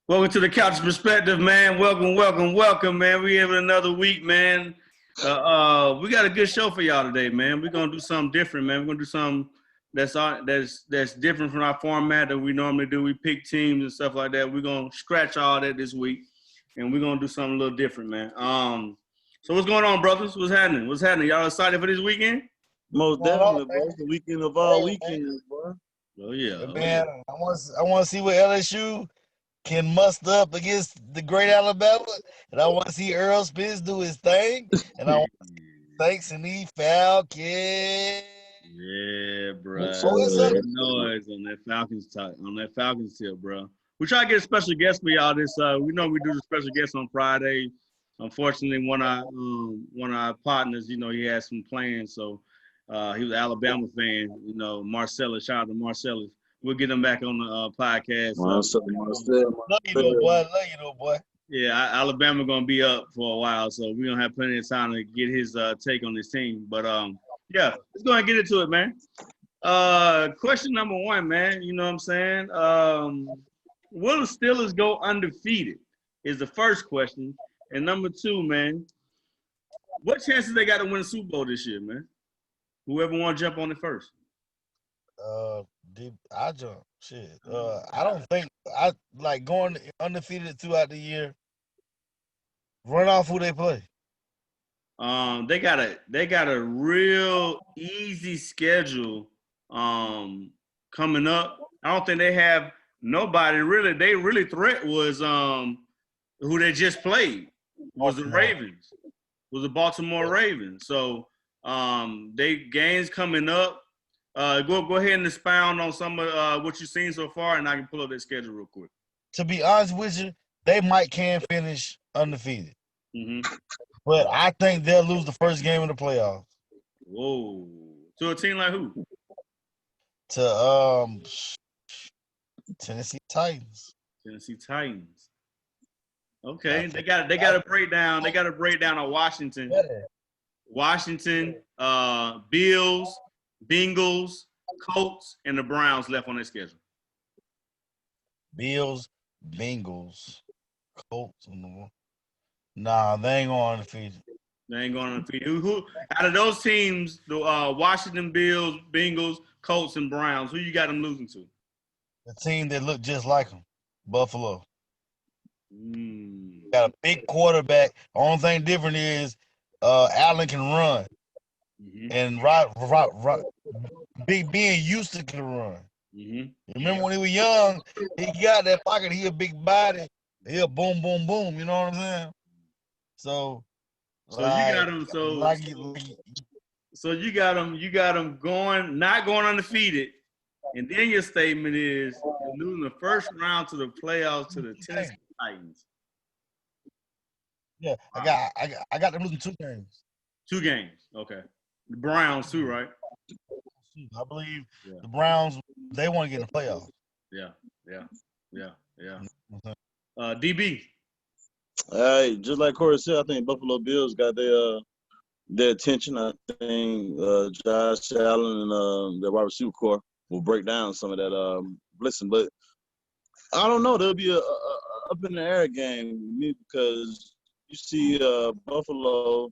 Welcome to the Couch Perspective, man. Welcome, man. We have another week, man. We got a good show for y'all today, man. We're gonna do something different, man. We're gonna do something that's different from our format that we normally do. We pick teams and stuff like that. We're gonna scratch all that this week, and we're gonna do something a little different, man. So what's going on, brothers? What's happening? Y'all excited for this weekend? Most definitely, bro. It's the weekend of all weekends, bro. Oh yeah, Man, I want to see what LSU can muster up against the great Alabama, and I want to see Earl Spence do his thing, and I want to see Thanks and the Falcons. Yeah, bro. Oh, it's up. Noise on that Falcons tip, bro. We try to get a special guest for y'all. We know we do the special guest on Friday. Unfortunately, one of our partners, he had some plans, so he was an Alabama fan. Marcellus. Shout out to Marcellus. We'll get him back on the podcast. Love you, though, boy. Yeah, Alabama gonna be up for a while, so we're gonna have plenty of time to get his take on this team. But yeah, let's go ahead and get into it, man. Question number one, man. You know what I'm saying? Will the Steelers go undefeated? Is the first question. And number two, man, what chances they got to win the Super Bowl this year, man? Whoever want to jump on it first. I jump. Shit. I don't think I like going undefeated throughout the year. Run off who they play. They got a real easy schedule coming up. I don't think they have nobody really. They really threat was who they just played was the Ravens, was the Baltimore Ravens. So they games coming up. Go ahead and expound on some of what you've seen so far, and I can pull up their schedule real quick. To be honest with you, they can finish undefeated. Mm-hmm. But I think they'll lose the first game of the playoffs. Whoa. To a team like who? To Tennessee Titans. Tennessee Titans. Okay, they got a breakdown. They got a breakdown of Washington. Washington, Bills, Bengals, Colts, and the Browns left on their schedule. Bills, Bengals, Colts, and the Nah, they ain't going undefeated. They ain't going undefeated. Who out of those teams, the Washington, Bills, Bengals, Colts, and Browns, who you got them losing to? The team that look just like them, Buffalo. Got a big quarterback. The only thing different is Allen can run, and being used to can run. Remember when he was young, he got that pocket. He a big body. He'll boom, boom, boom. You know what I'm saying? So you got him. So you got him going, not going undefeated, and then your statement is you're losing the first round to the playoffs to the Tennessee Titans. Yeah, I got them losing 2 games. 2 games, okay. The Browns too, right? I believe the Browns, they want to get in the playoffs. Yeah. DB. Hey, just like Corey said, I think Buffalo Bills got their attention. I think Josh Allen and the wide receiver core will break down some of that blitzing. But I don't know. There'll be a up in the air game with me because you see Buffalo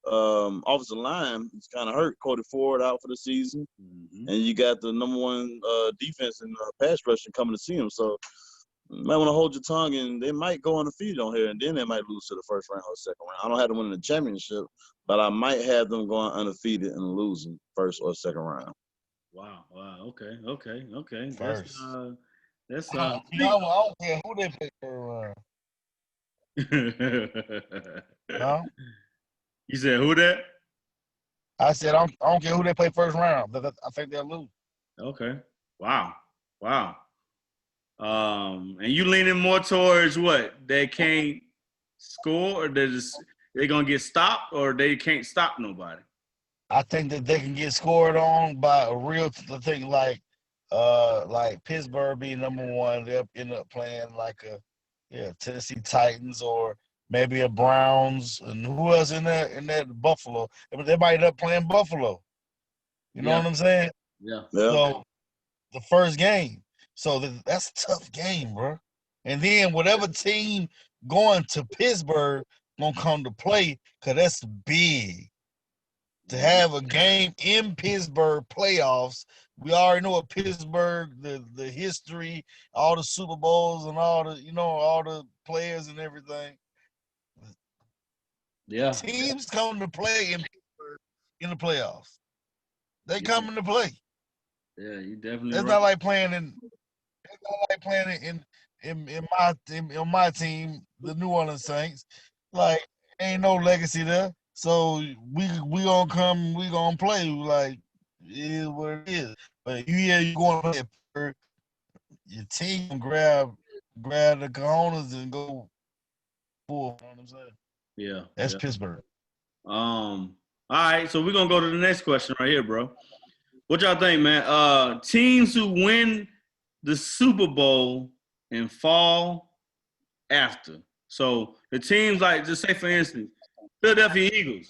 offensive line is kind of hurt. Cody Ford out for the season, and you got the number one defense in pass rushing coming to see him. So you might want to hold your tongue, and they might go undefeated on here, and then they might lose to the first round or second round. I don't have them winning the championship, but I might have them going undefeated and losing first or second round. Wow. Okay. That's I don't care who they play for. No? You said who that? I said I don't care who they play first round. I think they'll lose. Okay. Wow. And you leaning more towards what? They can't score, or they're gonna get stopped, or they can't stop nobody? I think that they can get scored on by a real thing like Pittsburgh being number one. They'll end up playing like Tennessee Titans or maybe a Browns, and who else in that Buffalo? They might end up playing Buffalo. You know what I'm saying? Yeah. So the first game. So that's a tough game, bro. And then whatever team going to Pittsburgh gonna come to play, because that's big. To have a game in Pittsburgh playoffs, we already know what Pittsburgh, the history, all the Super Bowls and all the, all the players and everything. Yeah. Teams come to play in Pittsburgh in the playoffs. They come into play. Yeah, you definitely It's right. not like playing in my team, the New Orleans Saints. Like, ain't no legacy there. So we gonna come, we gonna play. Like, it is what it is. But you going to play, your team grab the cojones and go full. You know what I'm saying? Yeah. That's Pittsburgh. All right, so we're gonna go to the next question right here, bro. What y'all think, man? Teams who win the Super Bowl and fall after. So the teams, like, just say for instance, Philadelphia Eagles.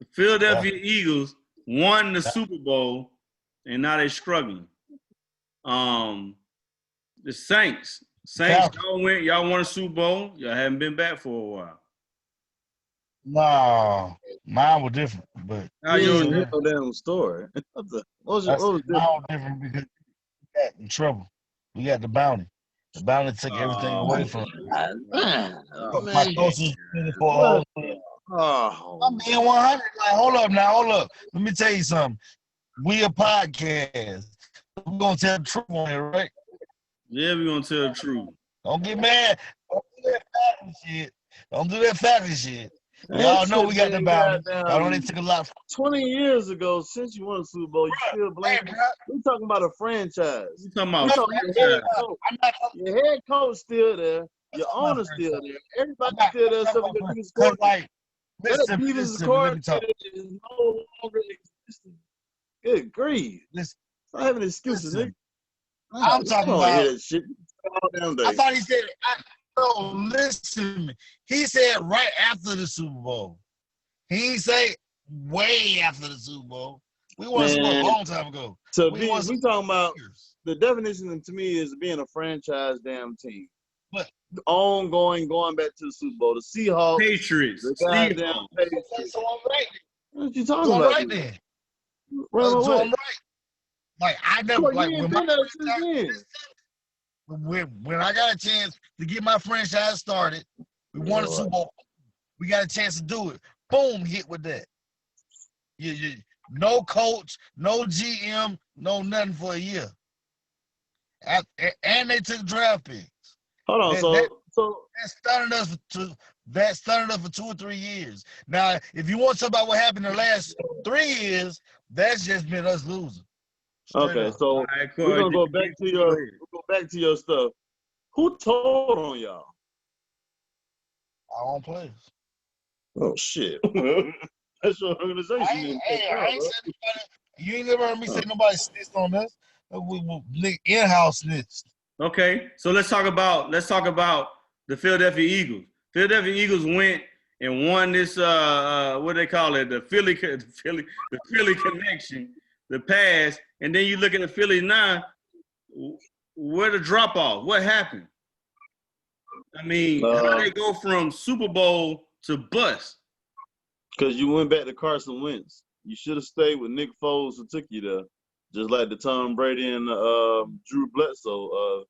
The Philadelphia Eagles won the Super Bowl and now they're struggling. The Saints, y'all won a Super Bowl. Y'all haven't been back for a while. No, mine was different, but How yours? No damn story. What was mine was different because we got in trouble. We got the bounty. The bounty took everything away from my coaches for I'm being 100. Like, hold up. Let me tell you something. We a podcast. We're gonna tell the truth on it, right? Yeah, we're gonna tell the truth. Don't get mad. Don't do that factory shit. Y'all know we got the bounty. Y'all know they took a lot. 20 years ago, since you won the Super Bowl, you still blaming. We're talking about a franchise. You talking about franchise? Your head coach still there. Your owner's still there. Everybody's still there. So we can score. Like, that defensive coordinator is no longer existing. Good grief. Stop having excuses, nigga. I'm talking about that shit. I thought he said, listen to me. He said right after the Super Bowl. He didn't say way after the Super Bowl. We won Super Bowl a long time ago. So we talking about the definition to me is being a franchise damn team. But ongoing, going back to the Super Bowl. The Seahawks. Patriots. The goddamn Patriots. So I'm right. What you talking about? Right then. So I'm right. Like, I never, like, when I got a chance to get my franchise started, we won a Super Bowl. We got a chance to do it. Boom, hit with that. No coach, no GM, no nothing for a year. And they took draft picks. Hold on, so that started us for 2 or 3 years. Now, if you want to talk about what happened in the last 3 years, that's just been us losing. Okay, so we're gonna go back to your stuff. Who told on y'all? Our own players. Oh shit. That's your organization. You ain't never heard me say nobody snitched on us. We in-house snitched. Okay, so let's talk about the Philadelphia Eagles. Philadelphia Eagles went and won this what they call it, the Philly connection, the pass, and then you look at the Phillies now. Where the drop off? What happened? I mean, how they go from Super Bowl to bust? Because you went back to Carson Wentz. You should have stayed with Nick Foles who took you there, just like the Tom Brady and Drew Bledsoe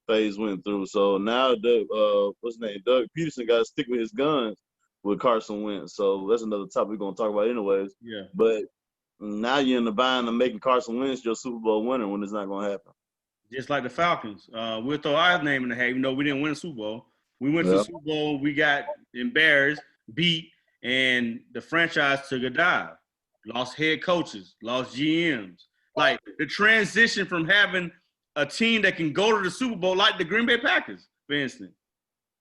phase went through. So now what's his name? Doug Peterson got to stick with his guns with Carson Wentz. So that's another topic we're gonna talk about anyways. Yeah. But now you're in the bind of making Carson Wentz your Super Bowl winner when it's not gonna happen. Just like the Falcons. We'll throw our name in the hat, even though we didn't win a Super Bowl. We went to the Super Bowl, we got embarrassed, beat, and the franchise took a dive. Lost head coaches, lost GMs. Like, the transition from having a team that can go to the Super Bowl, like the Green Bay Packers, for instance.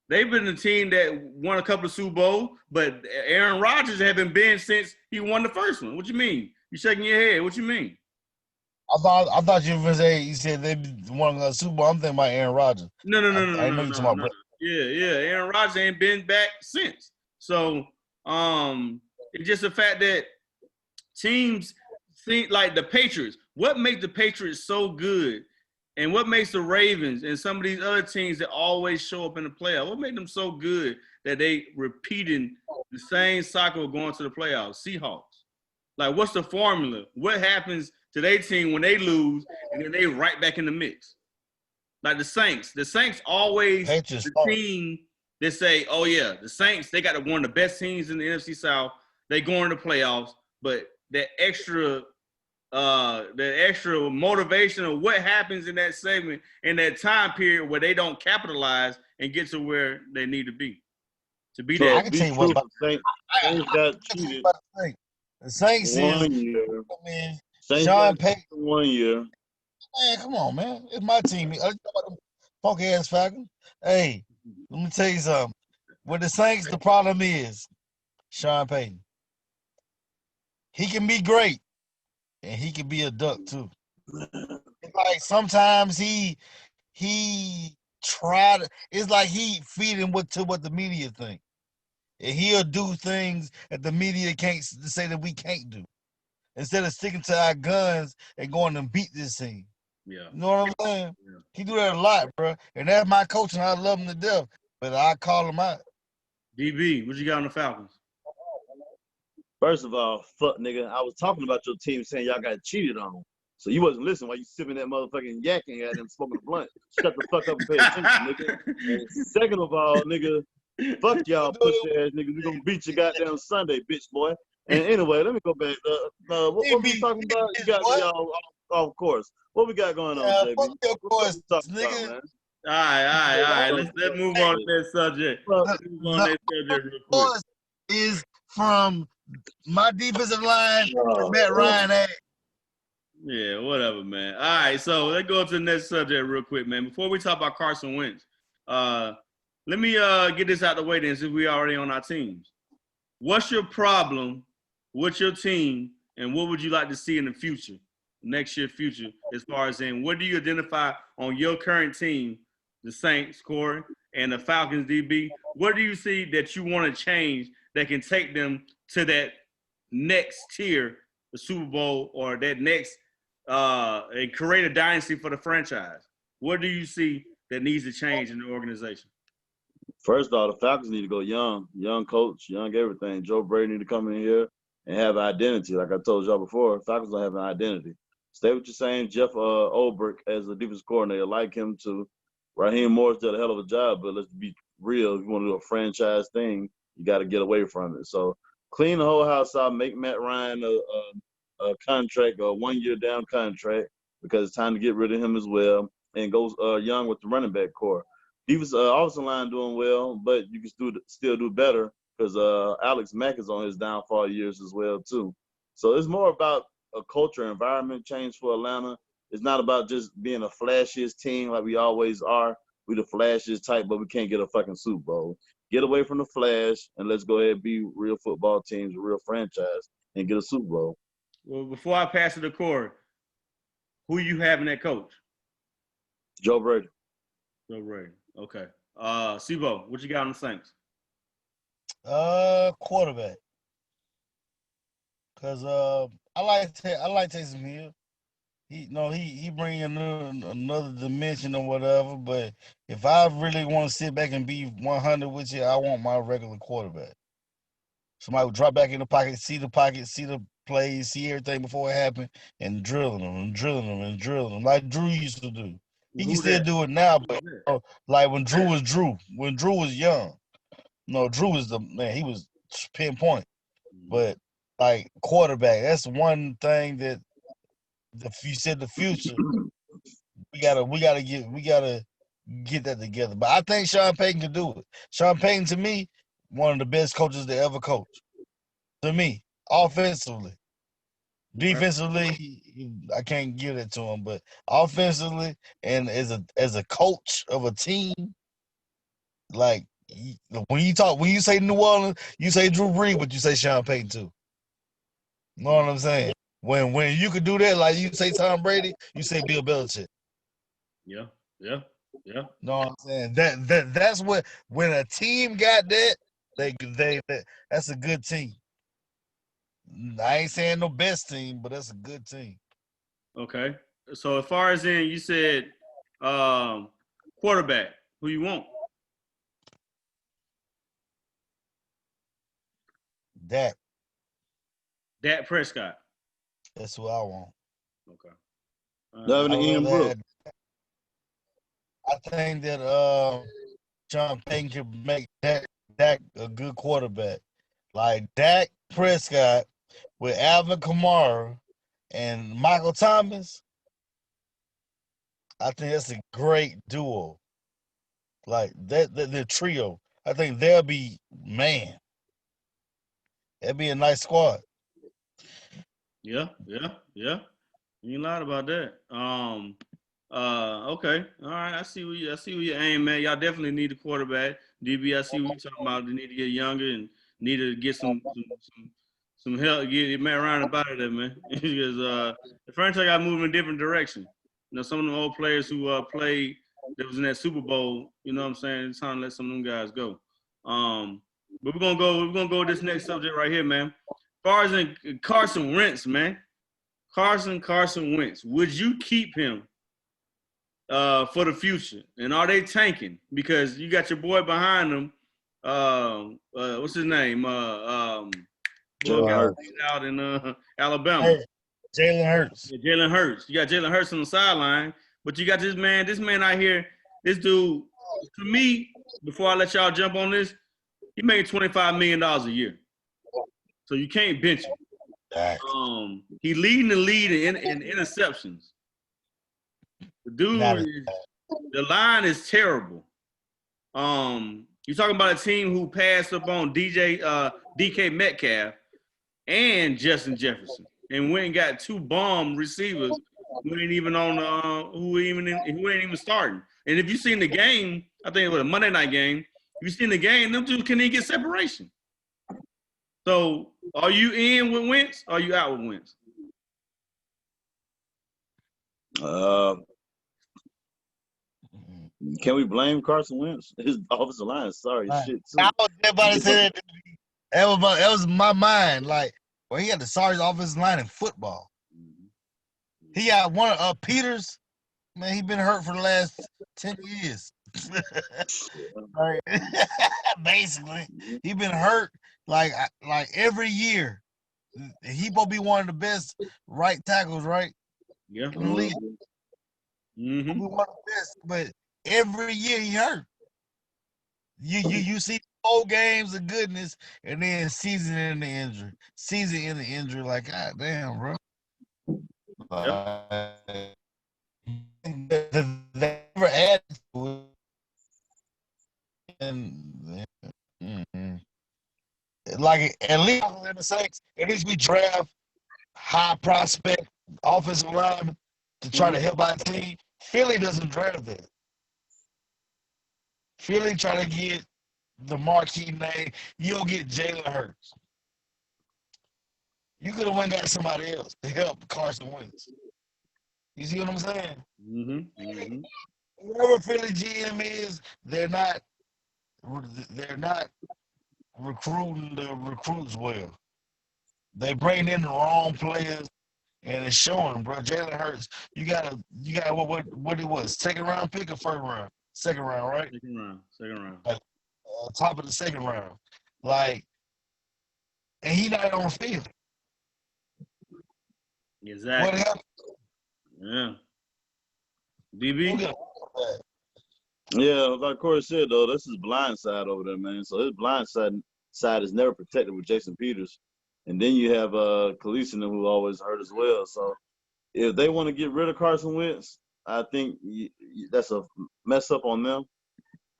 They've been a team that won a couple of Super Bowls, but Aaron Rodgers hasn't been since he won the first one. What you mean? You shaking your head. What you mean? I thought you were going to say, you said they won a Super Bowl. I'm thinking about Aaron Rodgers. No. I know you're talking about. Yeah. Aaron Rodgers ain't been back since. So it's just the fact that teams think like the Patriots. What makes the Patriots so good And what makes the Ravens and some of these other teams that always show up in the playoffs, what made them so good that they repeating the same cycle going to the playoffs? Seahawks. Like, what's the formula? What happens to their team when they lose and then they right back in the mix? Like the Saints. The Saints always the team that say, oh, yeah, the Saints, they got one of the best teams in the NFC South. They go in the playoffs, but that extra motivation of what happens in that segment in that time period where they don't capitalize and get to where they need to be. To be So that. I can tell you what about Saints got cheated the Saints one year. Man, Saints Sean got Payton 1 year. Man, come on, man. It's my team. I talk about them funky ass Falcons. Hey, let me tell you something. With the Saints, the problem is Sean Payton. He can be great, and he can be a duck too. It's like sometimes he tried. It's like he feeding what the media think, and he'll do things that the media can't say that we can't do. Instead of sticking to our guns and going and beat this team. Yeah. You know what I'm saying? Yeah. He do that a lot, bro. And that's my coach, and I love him to death. But I call him out. DB, what you got on the Falcons? First of all, fuck nigga. I was talking about your team saying y'all got cheated on. So you wasn't listening while you sipping that motherfucking yak and had them smoking a blunt. Shut the fuck up and pay attention, nigga. And second of all, nigga, fuck y'all pussy ass niggas. We gonna beat you goddamn Sunday, bitch boy. And anyway, let me go back. What we talking about? You got me all off course. What we got going on, JB? Fuck your course, nigga. All right. Let's move on to that subject. Let's move on to that subject real quick. Is from my defensive line to Matt Ryan. Yeah, whatever, man. All right, so let's go to the next subject real quick, man. Before we talk about Carson Wentz, let me get this out the way then, since we already on our teams. What's your problem with your team, and what would you like to see in the future, next year future, as far as in what do you identify on your current team, the Saints, Corey, and the Falcons, DB? What do you see that you want to change that can take them to that next tier, the Super Bowl, or that next and create a dynasty for the franchise? What do you see that needs to change in the organization? First of all, the Falcons need to go young coach, young everything. Joe Brady need to come in here and have an identity. Like I told y'all before, Falcons don't have an identity. Stay with your same Jeff Ulbrich as the defense coordinator. Like him too. Raheem Morris did a hell of a job, but let's be real. If you want to do a franchise thing, you got to get away from it. So clean the whole house out. Make Matt Ryan a contract, a 1 year down contract, because it's time to get rid of him as well. And go young with the running back core. Defense offensive line doing well, but you can still do better because Alex Mack is on his downfall years as well too. So it's more about a culture environment change for Atlanta. It's not about just being a flashiest team like we always are. We the flashiest type, but we can't get a fucking Super Bowl. Get away from the flash and let's go ahead and be real football teams, a real franchise, and get a Super Bowl. Well, before I pass it to Corey, who you having that coach? Joe Brady. Joe Brady. Okay. Sibo, what you got on the Saints? Quarterback. Cause I like Taysom Hill. He bring another dimension or whatever. But if I really want to sit back and be 100 with you, I want my regular quarterback. Somebody would drop back in the pocket, see the plays, see everything before it happened, and drilling them like Drew used to do. He can still do it now, but like when Drew was young. No, Drew was the man. He was pinpoint. But like quarterback, that's one thing that you said the future. We gotta get that together. But I think Sean Payton can do it. Sean Payton, to me, one of the best coaches to ever coach. To me, offensively. Defensively, I can't give it to him, but offensively and as a coach of a team, like when you say New Orleans, you say Drew Brees, but you say Sean Payton too. You know what I'm saying? When you could do that, like you say Tom Brady, you say Bill Belichick. Yeah. You know what I'm saying? That's what when a team got that, that's a good team. I ain't saying no best team, but that's a good team. Okay. So as far as in, you said Quarterback, who you want? Dak. Dak Prescott. That's who I want. Okay. Devin I Ian rather Brooks. have, I think that Sean Payton could make Dak a good quarterback. Like Dak Prescott with Alvin Kamara and Michael Thomas. I think that's a great duo. Like that, the trio. I think they'll be man. It'd be a nice squad. Yeah. You ain't lied about that. Okay. All right. I see where you aim at. Y'all definitely need a quarterback. DB, I see what you talking about. They need to get younger and need to get some help. Get man around about it there, man. Because the franchise got moving in a different direction. You know, some of the old players who played that was in that Super Bowl, you know what I'm saying? It's time to let some of them guys go. But we're gonna go with this next subject right here, man. As far as in Carson Wentz, man. Carson Wentz. Would you keep him for the future? And are they tanking? Because you got your boy behind them. What's his name? Jalen Hurts. Out in Alabama. Jalen Hurts. Yeah, Jalen Hurts. You got Jalen Hurts on the sideline, but you got this man out here. This dude, to me, before I let y'all jump on this, he made $25 million a year. So you can't bench him. He leading the lead in interceptions. The dude, the line is terrible. You're talking about a team who passed up on DK Metcalf and Justin Jefferson, and went and got two bomb receivers who ain't even on who ain't even starting. And if you seen the game, I think it was a Monday night game. If you seen the game, them two can't even get separation. So, are you in with Wentz? Or are you out with Wentz? Can we blame Carson Wentz? His offensive line is sorry as shit too. I was about to say that. That was my mind. Like, well, he had the sorriest offensive line in football. He got one Peters. Man, he been hurt for the last 10 years. Like, basically, he been hurt like every year. He supposed to be one of the best right tackles, right? Yeah. In the league. Mm-hmm. Be one of the best, but every year he hurt. You see 4 games of goodness, and then season in the injury. Like, God damn, bro. They never add to it. And like at least in the Saints, at least we draft high prospect offensive linemen to try to help our team. Philly doesn't draft that. Philly try to get the marquee name. You don't get Jalen Hurts. You could have went got somebody else to help Carson Wentz. You see what I'm saying? Mm-hmm. Whoever Philly GM is, they're not recruiting the recruits well. They bring in the wrong players, and it's showing, bro. Jalen Hurts, you got what it was, second round pick or first round? Second round, right? Second round. Like, top of the second round, like, and he not on the field. Exactly. What happened? Yeah. DB. Yeah, like Corey said though, that's his blind side over there, man. So his blind side is never protected with Jason Peters, and then you have Khalisa who always hurt as well. So if they want to get rid of Carson Wentz, I think that's a mess up on them.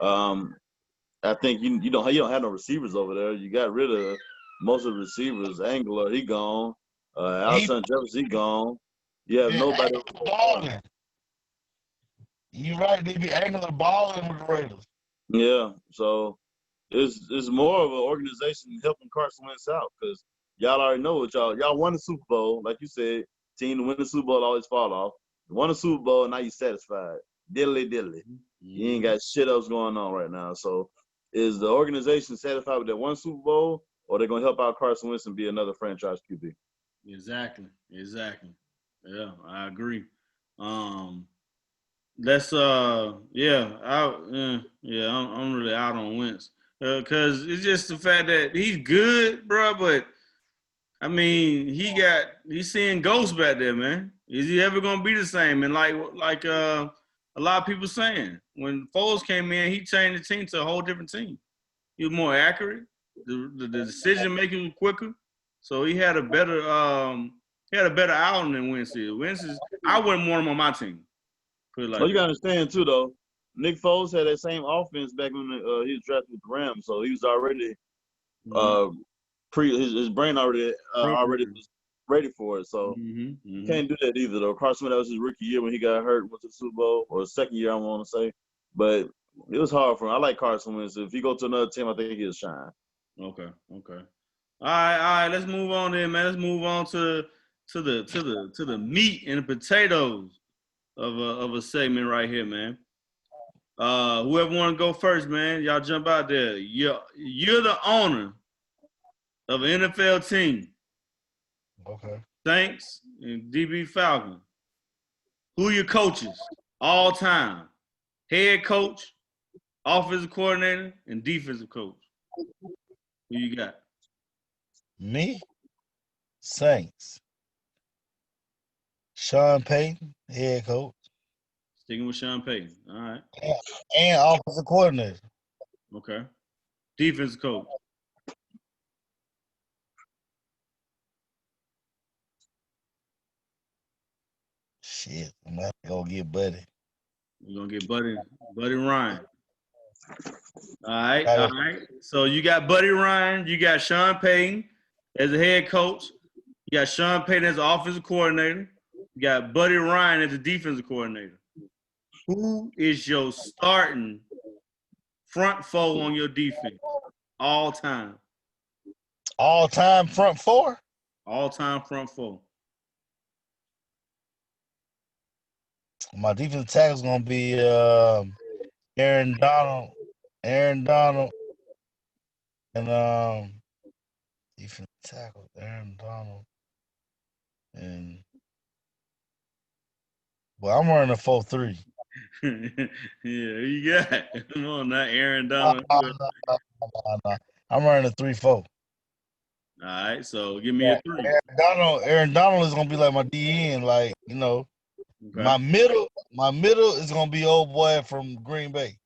I think you don't have no receivers over there. You got rid of most of the receivers. Angler, he gone. Alshon Jefferson, he gone. You have nobody. Balling. You're right. They be Angler balling with the Raiders. Yeah, so it's more of an organization helping Carson Wentz out because y'all already know what y'all won the Super Bowl, like you said. Team to win the Super Bowl always fall off. You won the Super Bowl, and now you satisfied. Diddly. You ain't got shit else going on right now. So is the organization satisfied with that one Super Bowl, or they're gonna help out Carson Wentz and be another franchise QB? Exactly. Yeah, I agree. That's I'm really out on Wentz because it's just the fact that he's good, bro. But I mean, he's seeing ghosts back there, man. Is he ever gonna be the same? And a lot of people saying when Foles came in, he changed the team to a whole different team. He was more accurate. The decision making was quicker, so he had a better outing than Wentz is. I wouldn't want him on my team. Put it Well, like you that. gotta understand too, though. Nick Foles had that same offense back when he was drafted with the Rams, so he was already Mm-hmm. uh his brain already was ready for it. So Mm-hmm. you Mm-hmm. can't do that either, though. Carson Wentz, that was his rookie year when he got hurt, went to the Super Bowl, or second year, I want to say. But it was hard for him. I like Carson Wentz. If he go to another team, I think he'll shine. Okay. Okay. All right. Let's move on then, man. Let's move on to the meat and the potatoes of a segment right here, man. Whoever want to go first, man, y'all jump out there. You're the owner of an NFL team, Okay. Saints and DB Falcon. Who are your coaches all time? Head coach, offensive coordinator, and defensive coach. Who you got? Me, Saints. Sean Payton, head coach, Sticking with Sean Payton. All right. and offensive coordinator. Okay. Defensive coach. Shit, I'm gonna have to go get Buddy. We're gonna get Buddy Ryan. All right, Got all it. right. So you got Buddy Ryan, you got Sean Payton as a head coach, you got Sean Payton as an offensive coordinator, you got Buddy Ryan as a defensive coordinator. Who is your starting front four on your defense all time? All time front four. All time front four. My defensive tackle's gonna be Aaron Donald, and defensive tackle Aaron Donald, and well, I'm running a 4-3. Yeah, who you got? Come on, not Aaron Nah, Donald. nah, nah, nah. I'm running a 3-4. All right, so give me Yeah, a three. Aaron Donald is gonna be like my DN, like Okay. my middle is gonna be old boy from Green Bay.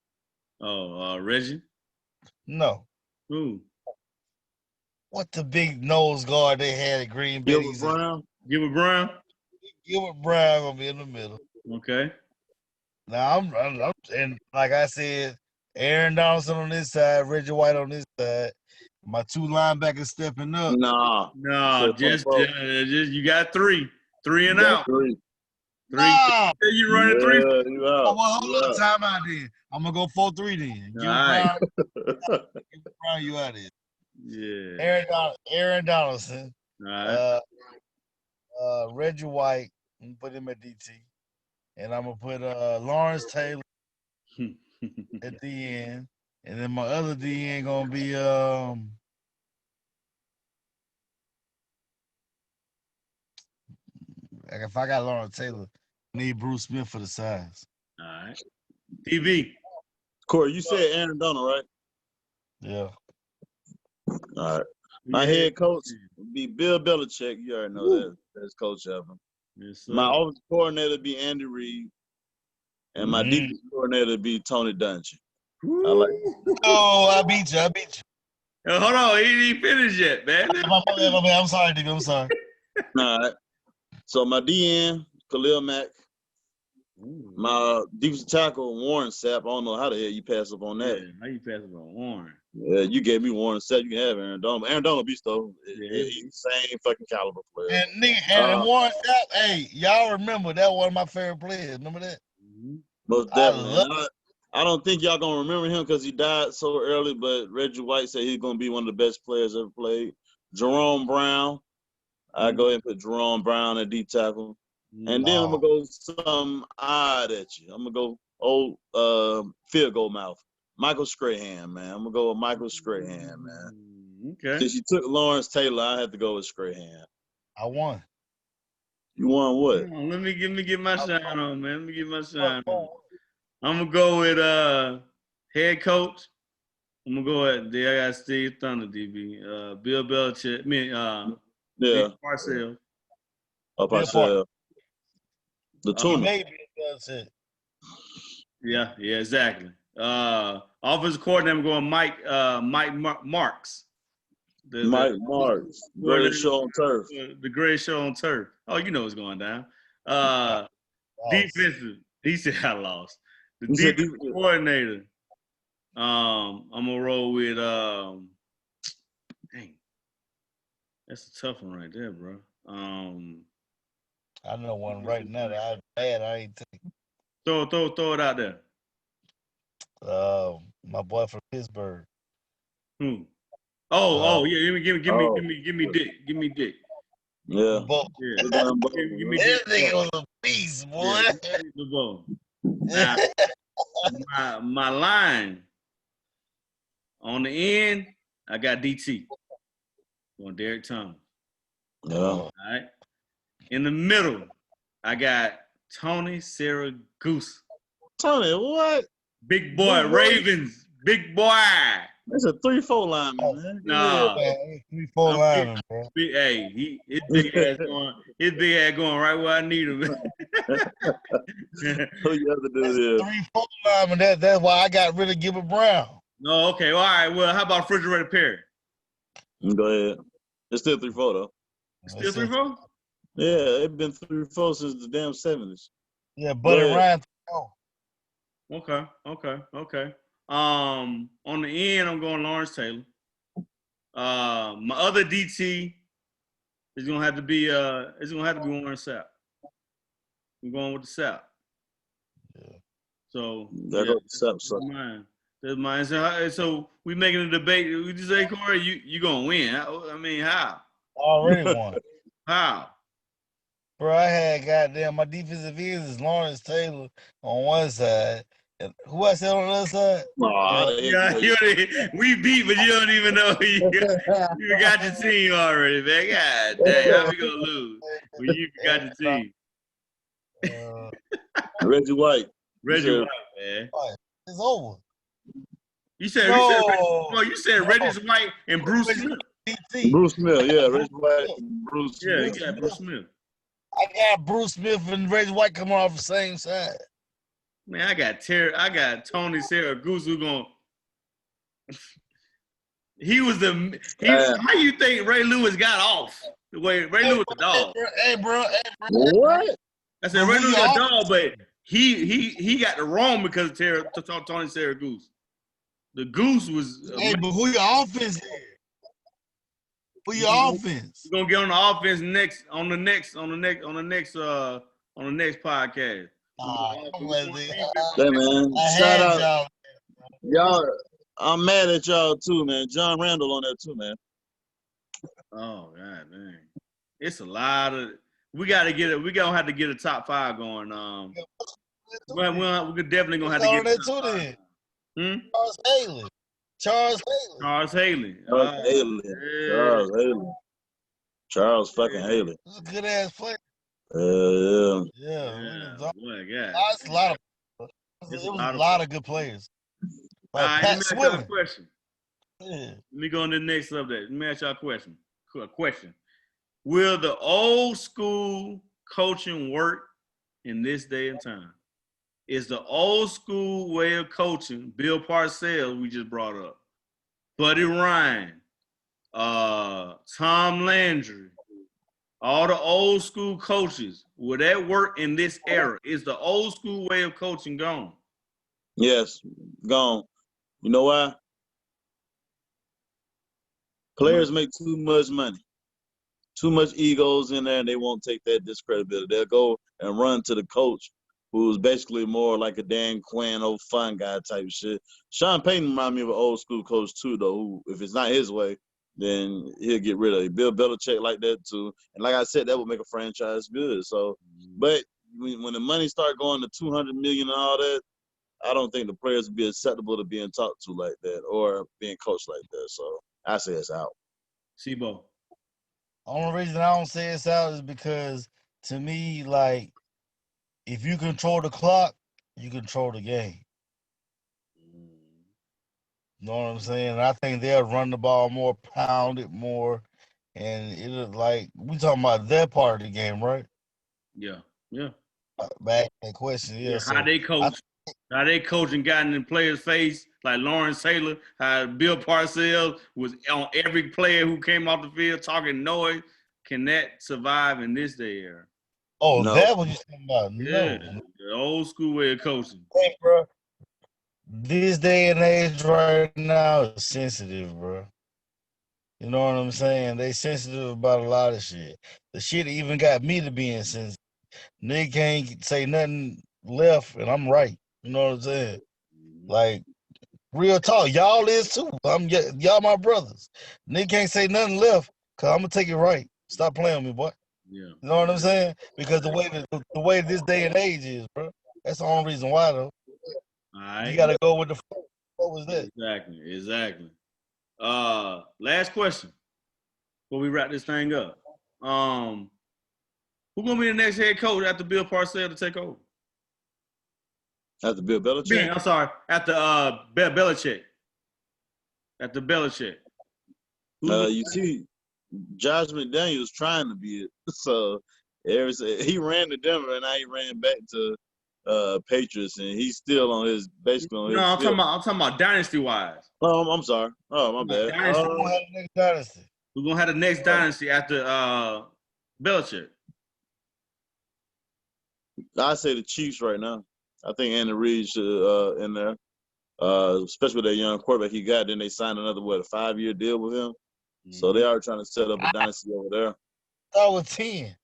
Oh, Reggie. No, Who? what the big nose guard they had at Green Bay? Gilbert Brown. Gilbert Brown. Gilbert Brown gonna be in the middle. Okay. Now I'm and like I said, Aaron Donaldson on this side, Reggie White on this side. My two linebackers stepping up. Nah. No, just you got three and You got out. three. Three. No, You running three. Yeah, you out. well, hold You up, out. time out then. I'm gonna go 4-3 then. All right. Gilbert Brown, you out there. Yeah. Aaron Donaldson, All right. Reggie White, I'm gonna put him at DT, and I'm gonna put Lawrence Taylor at the end, and then my other DN gonna be like if I got Lawrence Taylor, I need Bruce Smith for the size. All right. TV. Corey, you said Aaron Donald, right? Yeah. All right. My head coach would be Bill Belichick. You already know that. That's coach of him. Yes, My offensive coordinator would be Andy Reid. And my defensive coordinator would be Tony Dungy. I like it. Oh, I beat you. Hold on, he ain't finished yet, man. I'm sorry, nigga. I'm sorry. All right. So my DN, Khalil Mack. My defensive tackle, Warren Sapp. I don't know how the hell you pass up on that. Yeah, how you pass up on Warren? Yeah, you gave me Warren Sapp. You can have Aaron Donald. Aaron Donald beast though. He's the same fucking caliber player. And nigga, and Warren Sapp, hey, y'all remember that one of my favorite players. Remember that? Most definitely. I don't think y'all gonna remember him because he died so early. But Reggie White said he's gonna be one of the best players ever played. Jerome Brown. I go ahead and put Jerome Brown at D tackle. And then I'm gonna go something odd at you. I'm gonna go old field goal mouth. Michael Strahan, man. I'm gonna go with Michael Strahan, man. Okay. Since you took Lawrence Taylor, I had to go with Strahan. I won. You won what? Let me get my shine on, man. Let me get my shine on. I'm gonna go with head coach. I'm gonna go at I got Steve Thunder, DB. Bill Belichick. I mean, Yeah. Bill Parcells. Up Bill ourselves. The He tuna. may be that's it. Yeah, exactly. Offensive coordinator, I'm going Mike Marks. Mike Marks. Greatest show on turf. The greatest show on turf. Oh, you know what's going down. Lost. Defensive. He said I lost. The He said defensive coordinator. I'm gonna roll with dang. That's a tough one right there, bro. I know one right now that I bad. I ain't taking. Throw it out there. My boy from Pittsburgh. Who? Oh, yeah. Give me Dick. Give me Dick. Yeah. But Yeah. Give me that Dick. nigga was a beast, boy. Yeah, the ball. Now, my line on the end, I got DT. On Derek Thomas. Yeah. All right. In the middle, I got Tony Siragusa. Tony, what? Big boy, Ravens. Big boy. That's a 3-4 lineman, man. Nah. 3-4 lineman, bro. Hey, his big ass going right where I need him. Who you have to do this? 3-4 lineman. That's why I got rid of Gilbert Brown. No, okay. All right. Well, how about Refrigerator Perry? Go ahead. It's still 3-4 though. Still 3-4? Yeah, it's been 3-4 since the damn 70s. Yeah, Buddy Ryan. Okay. On the end, I'm going Lawrence Taylor. My other DT is gonna have to be Warren Sapp. I'm going with the Sapp. Yeah. So there goes the Sapp. That's mine. So we making a debate. We just say, Corey, you gonna win? I mean, how? Already won. How? Bro, I had goddamn my defensive ends is Lawrence Taylor on one side. And who I said on the other side? We beat, but you don't even know you got your team already, man. God dang, how we gonna lose when you got your team? Reggie White. Reggie White, man. It's over. You said Reggie White and Bruce Smith. Bruce Smith, yeah, Reggie White and Bruce Smith. Yeah, you got Bruce Smith. I got Bruce Smith and Reggie White coming off the same side. Man, I got Tony Siragusa going. How you think Ray Lewis got off? The way Ray Lewis a dog. Hey, bro. What? I said Ray Lewis a dog, but he got the wrong because of Tony Siragusa. The goose was. Hey, but who your offense is? Who your offense? We're gonna get on the offense on the next podcast. Hey man, shout out y'all. I'm mad at y'all too, man. John Randall on that too, man. Oh God, man, it's a lot of. We gotta get it. We gonna have to get a top 5 going. We're definitely gonna have to get that too. Then Charles Haley. Charles fucking Haley. That's a good ass player. Yeah. Boy, God. That's a lot of. It was a lot of good players. Like Pat let me ask y'all a question. Let me go on to the next subject. Let me ask y'all a question. Will the old school coaching work in this day and time? Is the old school way of coaching, Bill Parcells, we just brought up, Buddy Ryan, Tom Landry, all the old school coaches, will that work in this era? Is the old school way of coaching gone? Yes, gone. You know why? Players make too much money. Too much egos in there, and they won't take that discredibility. They'll go and run to the coach, who's basically more like a Dan Quinn, old fun guy type shit. Sean Payton reminds me of an old school coach too, though, who, if it's not his way, then he'll get rid of it. Bill Belichick like that too. And like I said, that would make a franchise good. So, but when the money start going to $200 million and all that, I don't think the players would be acceptable to being talked to like that or being coached like that. So I say it's out. Sibo. Only reason I don't say it's out is because to me, like, if you control the clock, you control the game. You know what I'm saying? And I think they'll run the ball more, pound it more, and it'll like we talking about that part of the game, right? Yeah, yeah. Back to that question, yeah. Yeah, how So they I coach, and gotten in players' face, like Lawrence Taylor, how Bill Parcells was on every player who came off the field talking noise. Can that survive in this day era? No. that what you talking about? Yeah, No, the old school way of coaching. hey, bro. This day and age right now is sensitive, bro. You know what I'm saying? They sensitive about a lot of shit. The shit even got me to being sensitive. Nigga can't say nothing left, and I'm right. You know what I'm saying? Like real talk, y'all is too. Y'all my brothers. Nigga can't say nothing left, cause I'm gonna take it right. Stop playing with me, boy. Yeah. You know what I'm saying? Because the way this day and age is, bro. That's the only reason why though. All You right. gotta go with the flow. What was that? Exactly. Last question before we wrap this thing up. Who's gonna be the next head coach after Bill Parcells to take over? After Bill Belichick. I'm sorry, after Belichick. After Belichick. You see, Josh McDaniels trying to be it. So he ran to Denver and now he ran back to Patriots and he's still on his basically on No, his field. I'm talking about dynasty wise. Oh, I'm sorry. Oh, my bad. Dynasty. Who gonna have the next dynasty? We're gonna have the next dynasty after Belichick. I say the Chiefs right now. I think Andy Reid should in there. Especially with that young quarterback he got. Then they signed another a 5-year deal with him. So they are trying to set up a dynasty over there. I was 10.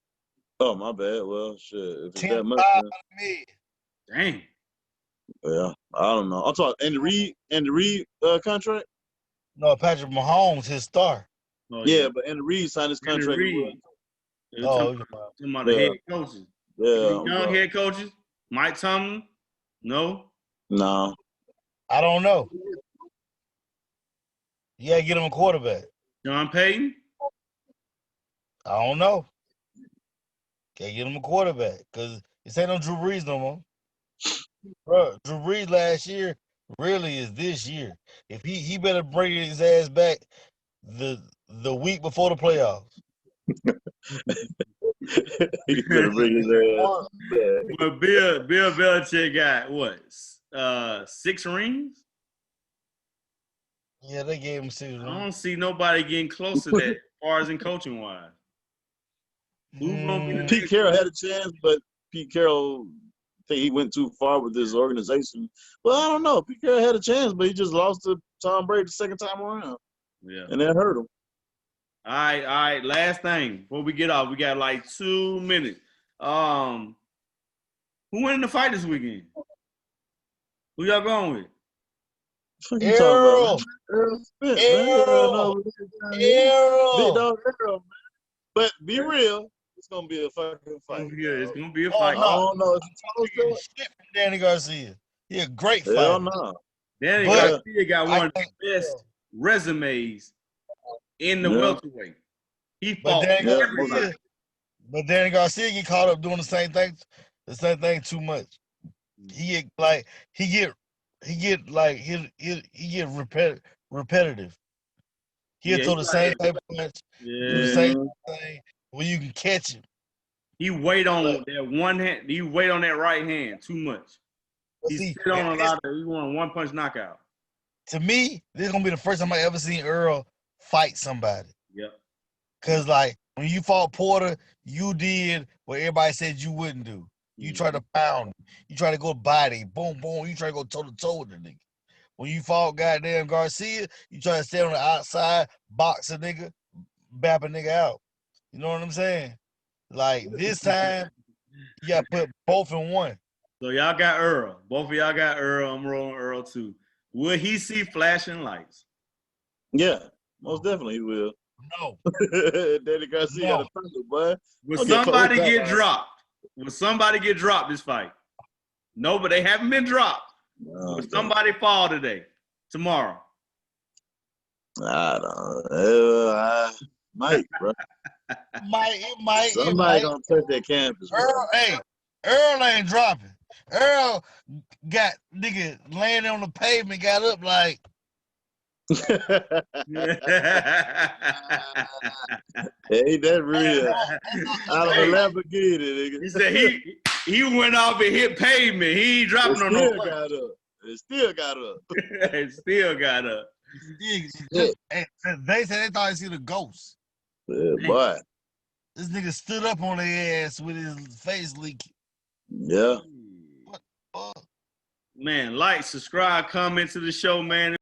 Oh, my bad. Well, shit. If it's 10 that much, then, Dang. yeah, I don't know. I'm talking Andy Reid contract. No, Patrick Mahomes, his star. Oh, Yeah, but Andy Reid signed his Andy contract. Reid. Oh, Talking about the head coaches. Yeah, Young head coaches. Mike Tomlin. No. no. I don't know. You gotta get him a quarterback. John Payton. I don't know. Can't get him a quarterback because this ain't no Drew Brees no more. Bro, Drew Brees last year really is this year. If he better bring his ass back the week before the playoffs. He better bring his ass back. Well, Bill Belichick got what? 6 rings? Yeah, they gave him 6 I rings. don't see nobody getting close to that as far as in coaching wise. Who's gonna be the Pete next Carroll had a chance, but Pete Carroll I think he went too far with this organization. Well, I don't know. Pete Carroll had a chance, but he just lost to Tom Brady the second time around. Yeah. And that hurt him. All right. Last thing before we get off, we got like 2 minutes. Who winning the fight this weekend? Who y'all going with? What you talking about? Earl, Spence, man. Big dog Earl, man. But be real, it's gonna be a fucking fight. It's gonna be a fight. I don't know if you shit from Danny Garcia. He a great fighter. Hell no. Danny But Garcia got one of the best resumes in the welterweight. He fought but Danny Garcia get caught up doing the same thing too much. He get repetitive. He'll throw the same type of punch, do the same thing where you can catch him. He wait on that one hand. He wait on that right hand too much. He sit on a lot of. He want a one punch knockout. To me, this is gonna be the first time I ever seen Earl fight somebody. Yep. Cause like when you fought Porter, you did what everybody said you wouldn't do. You try to pound him. You try to go body, boom, boom. You try to go toe to toe with the nigga. When you fought goddamn Garcia, you try to stay on the outside, box a nigga, bap a nigga out. You know what I'm saying? Like this time, you gotta put both in one. So y'all got Earl. Both of y'all got Earl. I'm rolling Earl too. Will he see flashing lights? Yeah, most definitely he will. No. Danny Garcia got a thunder, boy. Will somebody get dropped? Will somebody get dropped this fight? No, but they haven't been dropped. Will somebody fall today, tomorrow? I don't know. I might, bro. It might. Somebody gonna touch that campus. Earl ain't dropping. Earl got nigga laying on the pavement, got up like, Ain't that real? Out of a hey, Lamborghini, nigga. He said he went off and hit pavement. He ain't It dropping on no still punch. got up. It still got up. It still got up. hey, they said they thought he seen a ghost. Yeah, boy. This nigga stood up on their ass with his face leaking. Yeah. Fuck. Man, like, subscribe, comment to the show, man.